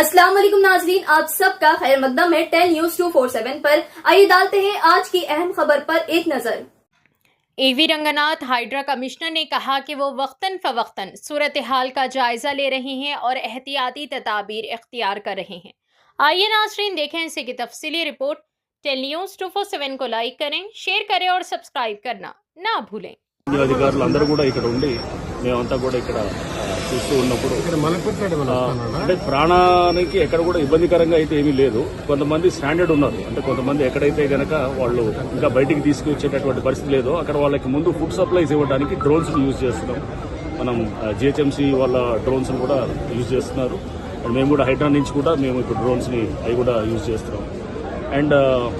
अस्सलाम वालेकुम नाजरीन, आप सबका खैर मकदम है 10 न्यूज 247 पर। आइए डालते हैं आज की अहम खबर पर एक नजर। एवी रंगनाथ हाइड्रा कमिश्नर ने कहा कि वो वक्तन फवक्तन सूरत हाल का जायजा ले रहे हैं और एहतियाती तदाबीर इख्तियार कर रहे हैं। आइए नाजरीन देखें इसी की तफसीली रिपोर्ट। 10 न्यूज 247 को लाइक करें, शेयर करें और सब्सक्राइब करना ना भूलें। అధికారులందరూ కూడా ఇక్కడ ఉండి మేమంతా కూడా ఇక్కడ చూస్తూ ఉన్నప్పుడు అంటే ప్రాణానికి ఎక్కడ కూడా ఇబ్బందికరంగా అయితే ఏమీ లేదు. కొంతమంది స్టాండర్డ్ ఉన్నారు, అంటే కొంతమంది ఎక్కడైతే గనక వాళ్ళు ఇంకా బయటికి తీసుకొచ్చేటటువంటి పరిస్థితి లేదో అక్కడ వాళ్ళకి ముందు ఫుడ్ సప్లైస్ ఇవ్వడానికి డ్రోన్స్ యూజ్ చేస్తున్నాం. మనం జిహెచ్ఎంసీ వాళ్ళ డ్రోన్స్ కూడా యూజ్ చేస్తున్నారు. మేము కూడా హైడ్రా నుంచి కూడా మేము ఇప్పుడు డ్రోన్స్ ని అవి కూడా యూజ్ చేస్తున్నాం. అండ్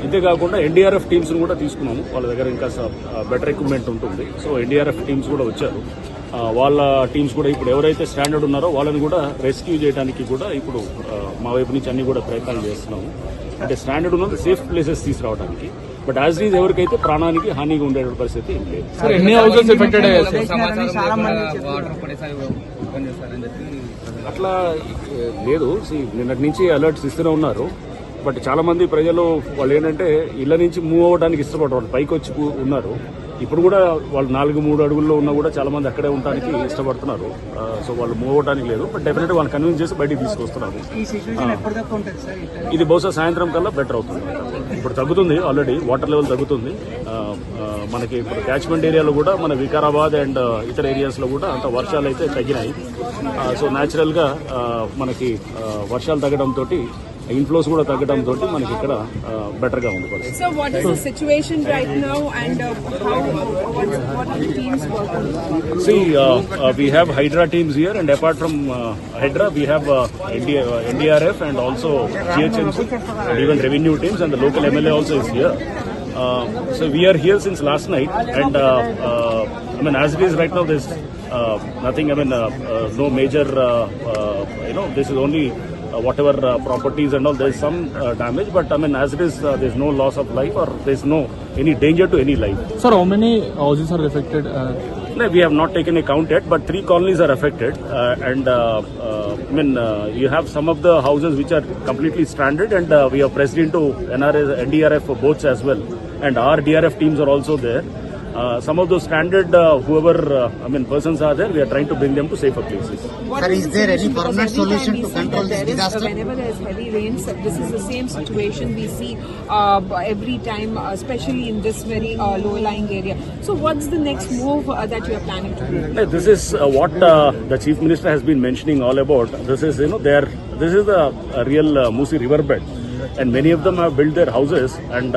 ఇంతేకాకుండా ఎన్డీఆర్ఎఫ్ టీమ్స్ కూడా తీసుకున్నాము. వాళ్ళ దగ్గర ఇంకా బెటర్ ఎక్విప్మెంట్ ఉంటుంది. సో ఎన్డీఆర్ఎఫ్ టీమ్స్ కూడా వచ్చారు. వాళ్ళ టీమ్స్ కూడా ఇప్పుడు ఎవరైతే స్టాండర్డ్ ఉన్నారో వాళ్ళని కూడా రెస్క్యూ చేయడానికి కూడా ఇప్పుడు మా వైపు నుంచి అన్ని కూడా ప్రయత్నాలు చేస్తున్నాము. అంటే స్టాండర్డ్ ఉన్న సేఫ్ ప్లేసెస్ తీసుకురావడానికి. బట్ యాజ్ ఈజ్ ఎవరికైతే ప్రాణానికి హానిగా ఉండే పరిస్థితి ఏం లేదు. అట్లా లేదు. నిన్నటి నుంచి అలర్ట్స్ ఇస్తూనే ఉన్నారు. బట్ చాలా మంది ప్రజలు వాళ్ళు ఏంటంటే ఇళ్ల నుంచి మూవ్ అవ్వడానికి ఇష్టపడరు, పైకి వచ్చి ఉన్నారు. ఇప్పుడు కూడా వాళ్ళు 4-3 అడుగుల్లో ఉన్నా కూడా చాలా మంది అక్కడే ఉండడానికి ఇష్టపడుతున్నారు. సో వాళ్ళు మూవ్ అవ్వడానికి లేదు. బట్ డెఫినెట్ వాళ్ళు కన్విన్స్ చేసి బయటికి తీసుకొస్తున్నారు. ఇది బహుశా సాయంత్రం కల్లా బెటర్ అవుతుంది. ఇప్పుడు తగ్గుతుంది, ఆల్రెడీ వాటర్ లెవెల్ తగ్గుతుంది. మనకి ఇప్పుడు క్యాచ్మెంట్ ఏరియాలో కూడా మన వికారాబాద్ అండ్ ఇతర ఏరియాస్ లో కూడా అంత వర్షాలు అయితే తగ్గినాయి. సో న్యాచురల్ గా మనకి వర్షాలు తగ్గడంతో ఇన్ఫ్లోస్ కూడా తగ్గడంతో మనకి ఇక్కడ బెటర్ గా ఉంది. So what is the situation right now and what are the teams working? See, we have Hydra teams here, and apart from Hydra, we have NDRF and also GHMC and even revenue teams, and the local MLA also is here. So we are here since last night, and I mean, as it is right now, there's nothing. I mean, no major. This is only. Whatever properties and all, there is some damage, but I mean, as it is, there is no loss of life or there is no any danger to any life. Sir, how many houses are affected? No, we have not taken a count yet, but 3 colonies are affected, and I mean, you have some of the houses which are completely stranded, and we have pressed into NDRF boats as well, and our DRF teams are also there. Some of those stranded, whoever persons are there, we are trying to bring them to safer places. Sir, is there any permanent solution to control this disaster? Whenever there is heavy rains, this is the same situation we see every time, especially in this very low-lying area. So what's the next move that you are planning to do? This is what the Chief Minister has been mentioning all about. This is, this is the real Musi riverbed. And many of them have built their houses, and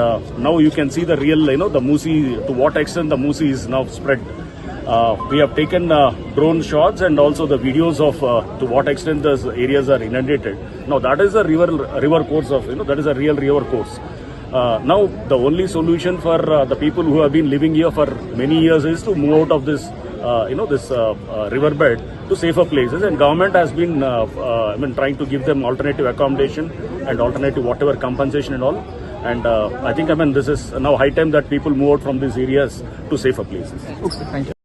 now you can see the real, the Musi, to what extent the Musi is now spread. We have taken drone shots and also the videos of to what extent those areas are inundated. Now that is a river course of, that is a real river course. Now the only solution for the people who have been living here for many years is to move out of this this riverbed to safer places, and government has been trying to give them alternative accommodation and alternative whatever compensation and all, and I think this is now high time that people move out from these areas to safer places. Okay, thank you.